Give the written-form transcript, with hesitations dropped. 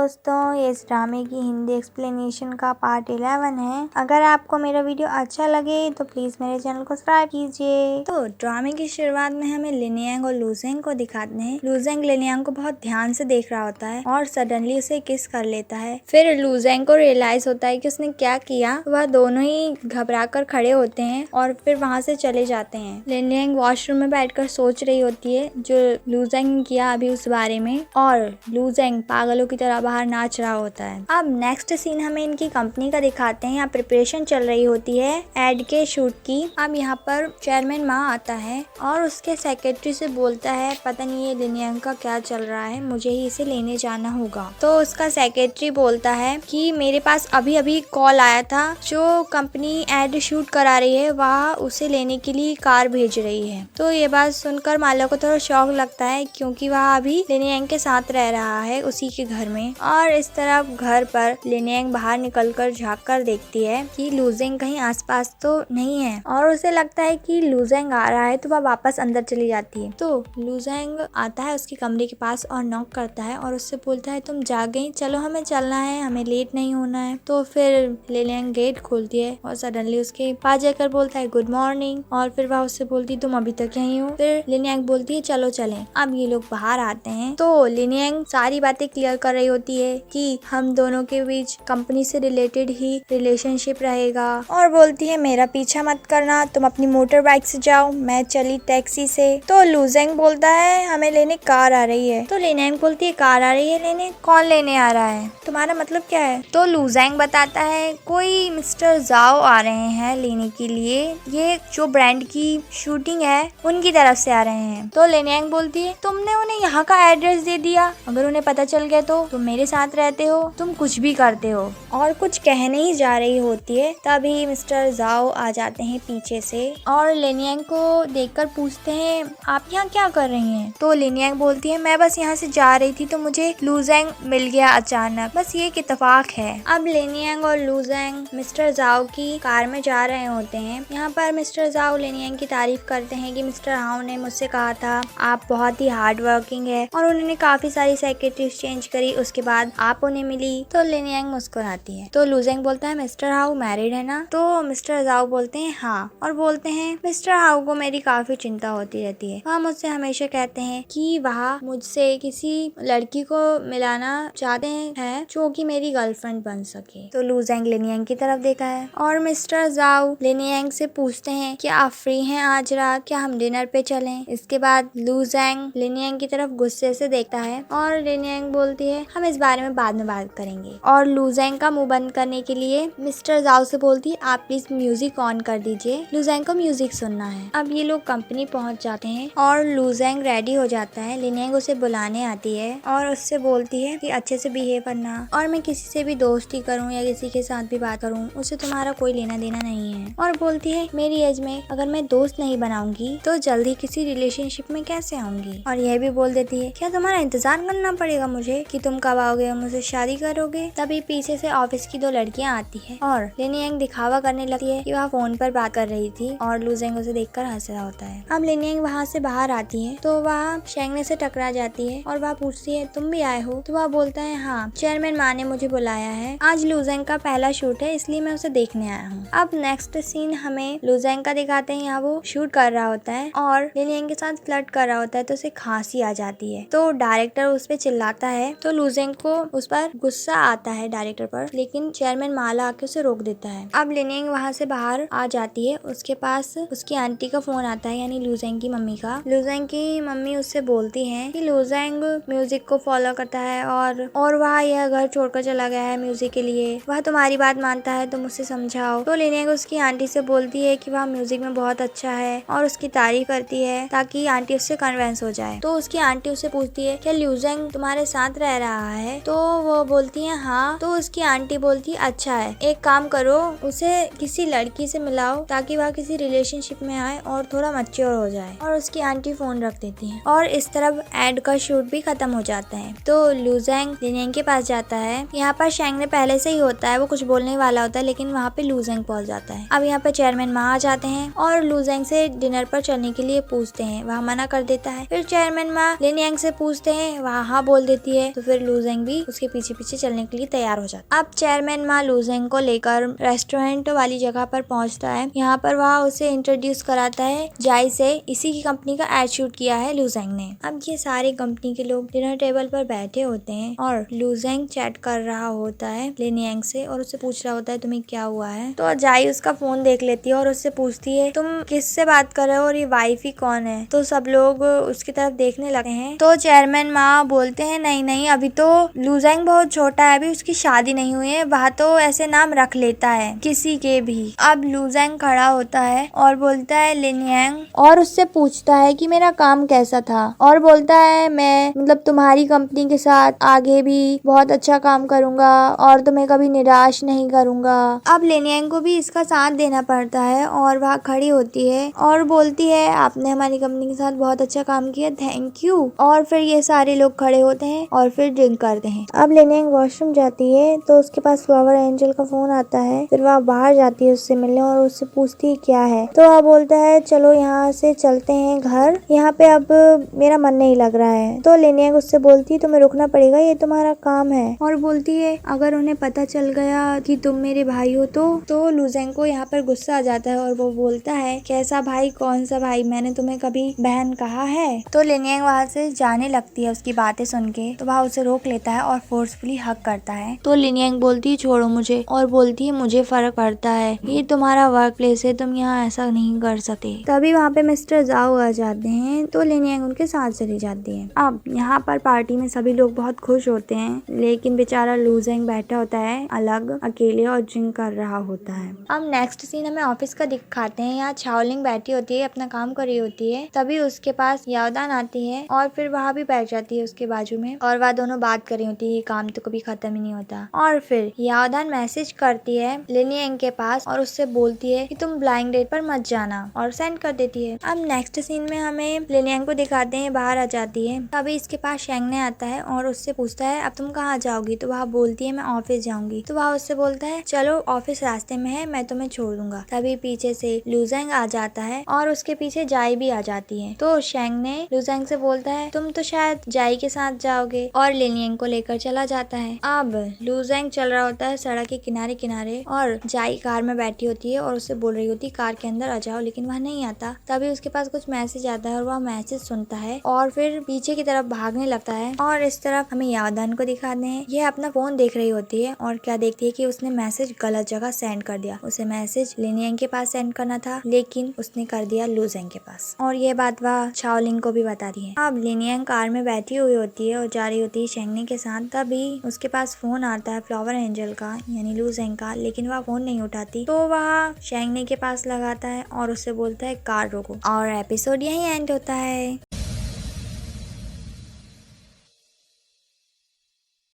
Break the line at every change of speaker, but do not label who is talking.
दोस्तों, ये इस ड्रामे की हिंदी एक्सप्लेनेशन का पार्ट 11 है। अगर आपको मेरा वीडियो अच्छा लगे तो प्लीज मेरे चैनल को सब्सक्राइब कीजिए। तो ड्रामे की शुरुआत में हमें लिनयांग और लुजेंग को दिखाते हैं। लुजेंग लिनयांग को बहुत ध्यान से देख रहा होता है और सडनली उसे किस कर लेता है। फिर लुजेंग को रियलाइज होता है कि उसने क्या किया। वह दोनों ही घबरा कर खड़े होते हैं और फिर वहाँ से चले जाते हैं। लिनयांग वॉशरूम में बैठकर सोच रही होती है जो लुजेंग ने किया अभी उस बारे में, और लुजेंग पागलों की तरह बाहर नाच रहा होता है। अब नेक्स्ट सीन हमें इनकी कंपनी का दिखाते हैं। यहाँ प्रिपरेशन चल रही होती है एड के शूट की। अब यहाँ पर चेयरमैन मा आता है और उसके सेक्रेटरी से बोलता है पता नहीं ये लिनयांग का क्या चल रहा है, मुझे ही इसे लेने जाना होगा। तो उसका सेक्रेटरी बोलता है कि मेरे पास अभी अभी कॉल आया था, जो कंपनी एड शूट करा रही है वह उसे लेने के लिए कार भेज रही है। तो ये बात सुनकर माला को थोड़ा शौक लगता है क्योंकि वह अभी लिनयांग के साथ रह रहा है उसी के घर में। और इस तरफ घर पर लिनयांग बाहर निकलकर झाँक कर देखती है कि लुजेंग कहीं आसपास तो नहीं है और उसे लगता है कि लुजेंग आ रहा है तो वह वापस अंदर चली जाती है। तो लुजेंग आता है उसके कमरे के पास और नॉक करता है और उससे बोलता है तुम जाग गई, चलो हमें चलना है, हमें लेट नहीं होना है। तो फिर लिनयांग गेट खोलती है और सडनली उसके पास जाकर बोलता है गुड मॉर्निंग, और फिर वह उससे बोलती है तुम अभी तक यहीं हो। फिर लिनयांग बोलती है चलो चलें। अब ये लोग बाहर आते हैं तो लिनयांग सारी बातें क्लियर कर रही होती है कि हम दोनों के बीच कंपनी से रिलेटेड ही रिलेशनशिप रहेगा, और बोलती है मेरा पीछा मत करना, तुम अपनी मोटर बाइक से जाओ, मैं चली टैक्सी से। तो लुजेंग बोलता है हमें लेने कार आ रही है। तो लिनयांग बोलती है कार आ रही है लेने, कौन लेने आ रहा है, तुम्हारा मतलब क्या है। तो लुजेंग बताता है कोई मिस्टर जाओ आ रहे हैं लेने के लिए, ये जो ब्रांड की शूटिंग है उनकी तरफ से आ रहे हैं। तो लिनयांग बोलती है तुमने उन्हें यहाँ का एड्रेस दे दिया, अगर उन्हें पता चल गया तो तुम मेरे साथ रहते हो, तुम कुछ भी करते हो। और कुछ कहने ही जा रही होती है तभी मिस्टर जाओ आ जाते हैं पीछे से और लिनयांग को देखकर पूछते हैं आप यहाँ क्या कर रही हैं। तो लिनयांग बोलती है मैं बस यहाँ से जा रही थी तो मुझे लुजेंग मिल गया अचानक, बस ये एक इत्तेफाक है। अब लिनयांग और लुजेंग मिस्टर जाओ की कार में जा रहे होते हैं। यहाँ पर मिस्टर जाओ लिनयांग की तारीफ करते हैं कि मिस्टर हाउ ने मुझसे कहा था आप बहुत ही हार्ड वर्किंग है, और उन्होंने काफी सारी सेक्रेटरीज चेंज करी, उसके बाद आप उन्हें मिली। तो लिनयांग मुस्कुराती है। तो लुजेंग बोलता है मिस्टर हाउ मैरिड है ना। तो मिस्टर जाओ बोलते हैं हाँ, और बोलते हैं मिस्टर हाउ को मेरी काफी चिंता होती रहती है, वह मुझसे हमेशा कहते हैं कि वह मुझसे किसी लड़की को मिलाना चाहते हैं जो कि मेरी गर्लफ्रेंड बन सके। तो लुजेंग लिनयांग की तरफ देखा है और मिस्टर जाओ लिनयांग से पूछते हैं क्या आप फ्री हैं आज रात, क्या हम डिनर पे चलें। इसके बाद लुजेंग लिनयांग की तरफ गुस्से से देखता है और लिनयांग बोलती है हम इस बारे में बाद में बात करेंगे, और लुजेंग का मुंह बंद करने के लिए मिस्टर जाओ से बोलती है आप प्लीज म्यूजिक ऑन कर दीजिए, लुजेंग को म्यूजिक सुनना है। अब ये लोग कंपनी पहुंच जाते हैं और लुजेंग रेडी हो जाता है। लिनयांग उसे बुलाने आती है और उससे बोलती है कि अच्छे से बिहेव करना, और मैं किसी से भी दोस्ती करूं या किसी के साथ भी बात करूं उससे तुम्हारा कोई लेना देना नहीं है। और बोलती है मेरी एज में अगर मैं दोस्त नहीं बनाऊंगी तो जल्दी किसी रिलेशनशिप में कैसे आऊंगी। और यह भी बोल देती है क्या तुम्हारा इंतजार करना पड़ेगा मुझे कि तुम कब आओगे और मुझसे शादी करोगे। तभी पीछे से ऑफिस की दो लड़कियां आती है और लिनयांग दिखावा करने लगती है कि वह फोन पर बात कर रही थी, और लुजेंग उसे देखकर हंस रहा होता है। अब लिनयांग वहाँ से बाहर आती है तो वह शेंगने से टकरा जाती है और वह पूछती है तुम भी आए हो। तो वह बोलता है हाँ, चेयरमैन माँ ने मुझे बुलाया है, आज लुजेंग का पहला शूट है इसलिए मैं उसे देखने आया हूँ। अब नेक्स्ट सीन हमें लुजेंग का दिखाते हैं। यहाँ वो शूट कर रहा होता है और लिनयांग के साथ फ्लर्ट कर रहा होता है तो उसे खांसी आ जाती है। तो डायरेक्टर उस पर चिल्लाता है तो लुजेंग को उस पर गुस्सा आता है डायरेक्टर पर, लेकिन चेयरमैन माला आके उसे रोक देता है। अब लिनयांग वहाँ से बाहर आ जाती है, उसके पास उसकी आंटी का फोन आता है यानी लुजेंग की मम्मी का। लुजेंग की मम्मी उससे बोलती है कि लुजेंग म्यूजिक को फॉलो करता है और वह यह घर छोड़कर चला गया है म्यूजिक के लिए, वह तुम्हारी बात मानता है तुम उसे समझाओ। तो लिनयांग उसकी आंटी से बोलती है कि वह म्यूजिक में बहुत अच्छा है और उसकी तारीफ करती है ताकि आंटी उससे कन्विंस हो जाए। तो उसकी आंटी उससे पूछती है क्या लुजेंग तुम्हारे साथ रह रहा है। तो वो बोलती है हाँ। तो उसकी आंटी बोलती है अच्छा है, एक काम करो उसे किसी लड़की से मिलाओ ताकि वह किसी रिलेशनशिप में आए और थोड़ा मैच्योर हो जाए। और उसकी आंटी फोन रख देती है और इस तरफ एड का शूट भी खत्म हो जाता है। तो लुजेंग लिनयांग के पास जाता है। यहाँ पर शेंग ने पहले से ही होता है, वो कुछ बोलने वाला होता है लेकिन वहाँ पे लुजेंग पहुंच जाता है। अब यहाँ पे चेयरमैन माँ आ जाते हैं और लुजेंग से डिनर पर चलने के लिए पूछते हैं, वह मना कर देता है। फिर चेयरमैन माँ लिनयांग से पूछते हैं, वह हाँ बोल देती है। तो फिर लुजेंग लिनेंग भी उसके पीछे पीछे चलने के लिए तैयार हो जाता है। अब चेयरमैन मा लुसेंग को लेकर रेस्टोरेंट वाली जगह पर पहुंचता है। यहाँ पर वह उसे इंट्रोड्यूस कराता है जाई से। इसी की कंपनी का एड शूट किया है लुसेंग ने। अब ये सारे कंपनी के लोग डिनर टेबल पर बैठे होते हैं और लुसेंग चैट कर रहा होता है लिनेंग से और उससे पूछ रहा होता है तुम्हें क्या हुआ है। तो जाई उसका फोन देख लेती है और उससे पूछती है तुम किससे बात कर रहे हो और ये वाइफी कौन है। तो सब लोग उसकी तरफ देखने लगे हैं। तो चेयरमैन माँ बोलते हैं नहीं नहीं, अभी तो लुसेंग बहुत छोटा है, अभी उसकी शादी नहीं हुई है, वह तो ऐसे नाम रख लेता है किसी के भी। अब लुसेंग खड़ा होता है और बोलता है लिनेंग और उससे पूछता है कि मेरा काम कैसा था और बोलता है मैं मतलब तुम्हारी कंपनी के साथ आगे भी बहुत अच्छा काम करूंगा और तुम्हें कभी निराश नहीं करूंगा। अब लिनेंग को भी इसका साथ देना पड़ता है और वह खड़ी होती है और बोलती है आपने हमारी कंपनी के साथ बहुत अच्छा काम किया, थैंक यू। और फिर ये सारे लोग खड़े होते हैं और फिर ड्रिंक करते हैं। अब लिनेंग वॉशरूम जाती है तो उसके पास फ्लावर एंजल का फोन आता है। फिर वह बाहर जाती है उससे मिलने और उससे पूछती है क्या है। तो वह बोलता है चलो यहाँ से चलते हैं घर, यहाँ पे अब मेरा मन नहीं लग रहा है। तो लिनेंग उससे बोलती है तुम्हें रुकना पड़ेगा, ये तुम्हारा काम है। और बोलती है अगर उन्हें पता चल गया कि तुम मेरे भाई हो तो लुसेंग को यहाँ पर गुस्सा आ जाता है और वो बोलता है कैसा भाई, कौन सा भाई, मैंने तुम्हें कभी बहन कहा है। तो लिनेंग वहाँ से जाने लगती है उसकी बातें सुन के। तो वह उसे रोक लेता है और फोर्सफुली हक करता है। तो लिनेंग बोलती है छोड़ो मुझे और बोलती है मुझे फर्क पड़ता है, ये तुम्हारा वर्क प्लेस है, तुम यहाँ ऐसा नहीं कर सकते। तभी वहाँ पे मिस्टर जाओ आ जाते हैं तो लिनेंग उनके साथ चली जाती है। अब यहाँ पर पार्टी में सभी लोग बहुत खुश होते हैं लेकिन बेचारा लुसेंग बैठा होता है अलग अकेले और ड्रिंक कर रहा होता है। अब नेक्स्ट सीन हमें ऑफिस का दिखाते हैं। यहाँ चाओलिंग बैठी होती है, अपना काम कर रही होती है। तभी उसके पास याओदान आती है और फिर वहाँ भी बैठ जाती है उसके बाजू में और वह दोनों बात कर रही होती है, काम तो कभी खत्म ही नहीं होता। और फिर याओदान मैसेज करती है लिनेंग के पास और उससे बोलती है कि तुम ब्लाइंड डेट पर मत जाना और सेंड कर देती है। अब नेक्स्ट सीन में हमें लिनेंग को दिखाते हैं बाहर आ जाती है। तभी इसके पास शेंगने आता है और उससे पूछता है अब तुम कहाँ जाओगी। तो वह बोलती है मैं ऑफिस जाऊंगी। तो वह उससे बोलता है चलो ऑफिस रास्ते में है, मैं तुम्हें छोड़ दूंगा। तभी पीछे से लुसेंग आ जाता है और उसके पीछे जाई भी आ जाती है। तो शेंगने लुसेंग से बोलता है तुम तो शायद जाई के साथ जाओगे और लिनेंग को लेकर चला जाता है। अब लुसेंग चल रहा होता है सड़क के किनारे किनारे और जाई कार में बैठी होती है और उससे बोल रही होती है कार के अंदर आ जाओ, लेकिन वह नहीं आता। तभी उसके पास कुछ मैसेज आता है और वह मैसेज सुनता है और फिर पीछे की तरफ भागने लगता है। और इस तरफ हमें याओदान को दिखाते हैं, यह अपना फोन देख रही होती है और क्या देखती है कि उसने मैसेज गलत जगह सेंड कर दिया। उसे मैसेज लिनेंग के पास सेंड करना था लेकिन उसने कर दिया लुसेंग के पास और ये बात वह चाओलिंग को भी बताती है। अब लिनेंग कार में बैठी हुई होती है और जा रही होती है शेंगने के साथ। तभी उसके पास फोन आता है फ्लावर एंजल का यानी लुसेंग का, लेकिन वह फोन नहीं उठाती। तो वह शेंगने के पास लगाता है और उससे बोलता है कार रोको और एपिसोड यही एंड होता है।